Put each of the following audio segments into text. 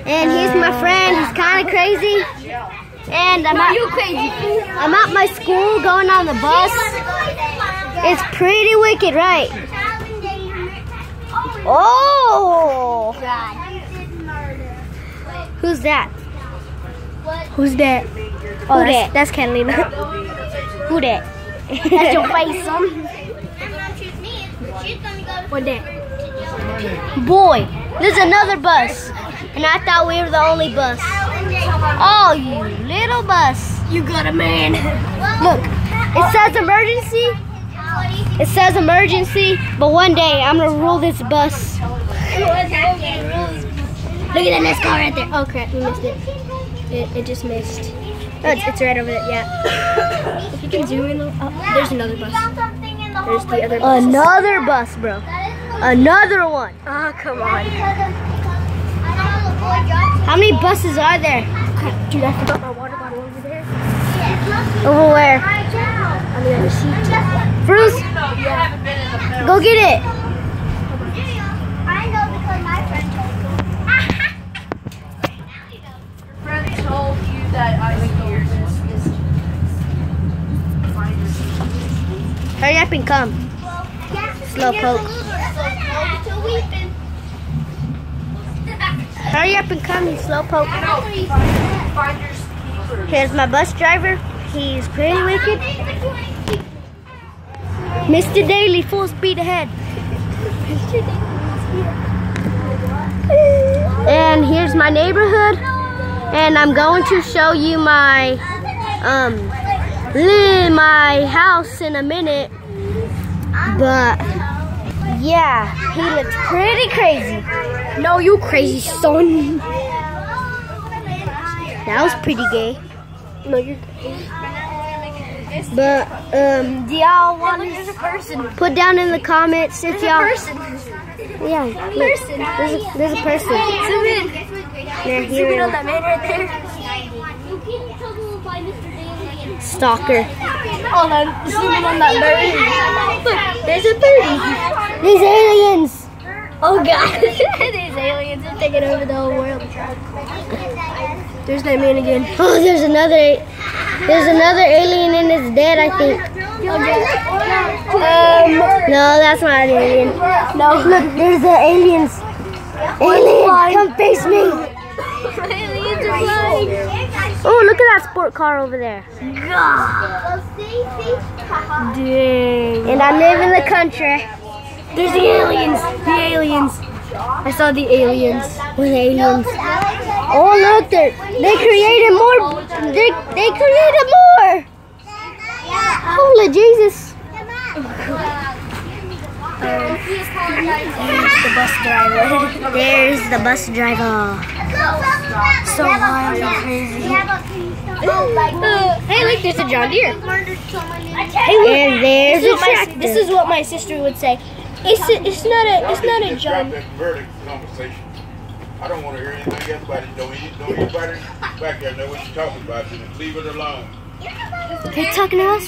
And he's my friend. He's kind of crazy. And I'm at my school going on the bus. It's pretty wicked, right? Oh! Who's that? Who's that? Oh, that's Catalina. Who that? That's your face, son. What that? Boy, there's another bus. And I thought we were the only bus. Oh, you little bus. You got a man. Look, it says emergency. It says emergency, but one day I'm gonna rule this bus. Look at that next car right there. Oh crap, we missed it. It just missed. Oh, it's right over there, yeah. If you can zoom in, there's another bus. There's the other bus. Another bus, bro. Another one. Oh, come on. How many buses are there? Dude, I forgot my water bottle over there. Over where? On the other seat. Bruce, go get it. I know because my friend told me. Your friend told you that I was here. Hurry up and come. Slow poke. Hurry up and come, you slow poke. Here's my bus driver. He's pretty wicked. Mr. Daily, full speed ahead. And here's my neighborhood. And I'm going to show you my house in a minute. But yeah, he looks pretty crazy. No, you crazy son. That was pretty gay. No, you're gay. But do y'all want to put down in the comments if y'all? Yeah, look, there's a person. Zoom in. Zoom in on that man right there. Stalker. Oh, zoom in on that bird. Look, there's a birdie. These aliens. Oh god, these aliens are taking over the whole world. There's that man again. Oh, there's another alien and it's dead, I think. No, that's not an alien. No, look, there's the aliens. Alien, come face me. Aliens are flying. Oh, look at that sport car over there. Dang. And I live in the country. There's the aliens. The aliens. I saw the aliens. With aliens. Oh, look, they created more. They created more. Holy Jesus. There's the bus driver. There's the bus driver. So wild and crazy. Hey, look, there's a John Deere. Hey, and there's a tractor. This is what my sister would say. It's not a John. I don't want to hear anything else about it. Don't anybody back there know what you're talking about. Just leave it alone. They're talking to us?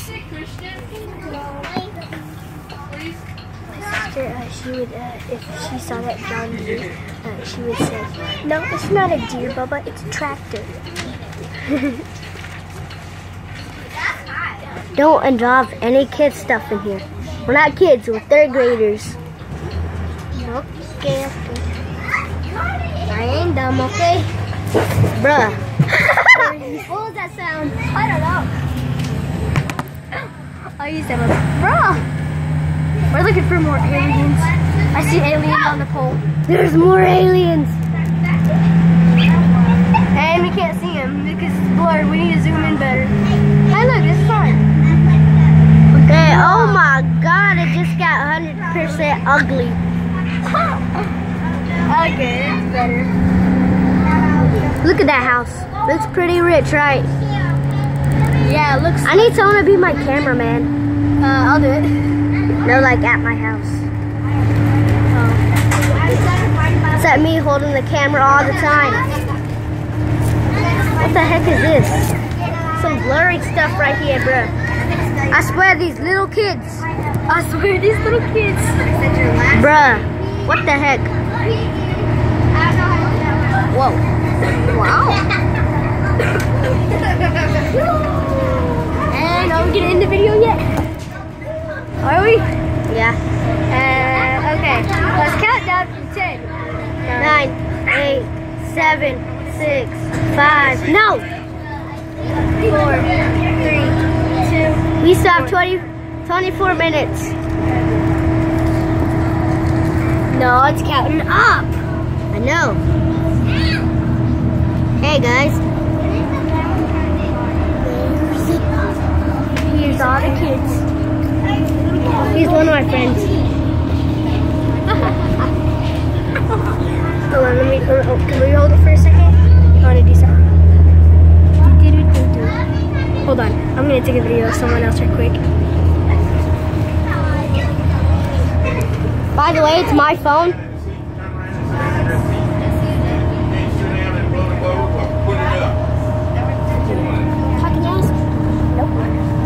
She would, if she saw that John Deere, she would say, "No, it's not a deer, Bubba. It's a tractor." Don't involve any kid stuff in here. We're not kids, we're third graders. Okay. I ain't dumb, okay? Bruh. What was that sound? I don't know. I used to have a bruh. We're looking for more aliens. I see aliens on the pole. There's more aliens. And we can't see them because it's blurred. We need to zoom in better. Hey, look, it's fun. Okay, oh my god, it just got 100% ugly. Okay, it's better. Look at that house. Looks pretty rich, right? Yeah, it looks. I need someone to be my cameraman. I'll do it. No, like at my house. It's at me holding the camera all the time. What the heck is this? Some blurry stuff right here, bro. I swear these little kids. Bruh, what the heck? Whoa. 7, 6, 5. No. 4, 3, 2. We still have 24 minutes. No, it's counting up. I know. Hey guys. Here's all the kids. He's one of my friends. Hold on, can we hold it for a second? I want to do something. Hold on, I'm going to take a video of someone else real quick. By the way, it's my phone.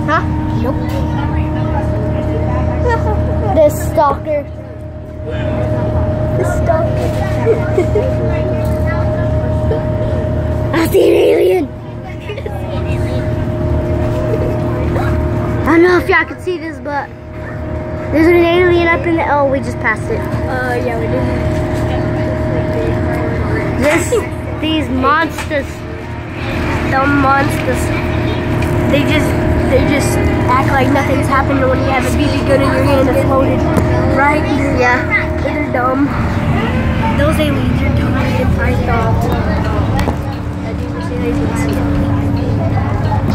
Huh? Nope. This stalker. The stalker. I see an alien. I don't know if y'all can see this, but there's an alien up in the. Oh, we just passed it. Yeah, we did. These monsters. Dumb monsters. They just act like nothing's happened when you have a BB gun in your hand that's loaded, right? Yeah. They're dumb. Those aliens are dumb. I thought.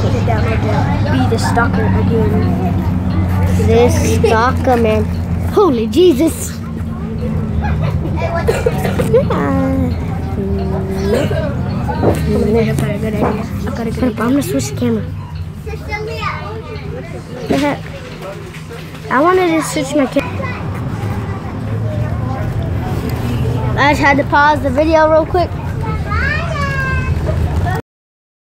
Put it down right there. Be the stalker again. This stalker, man. Holy Jesus. I've got a good idea. I'm gonna switch the camera. What the heck? I wanted to switch my camera. I just had to pause the video real quick.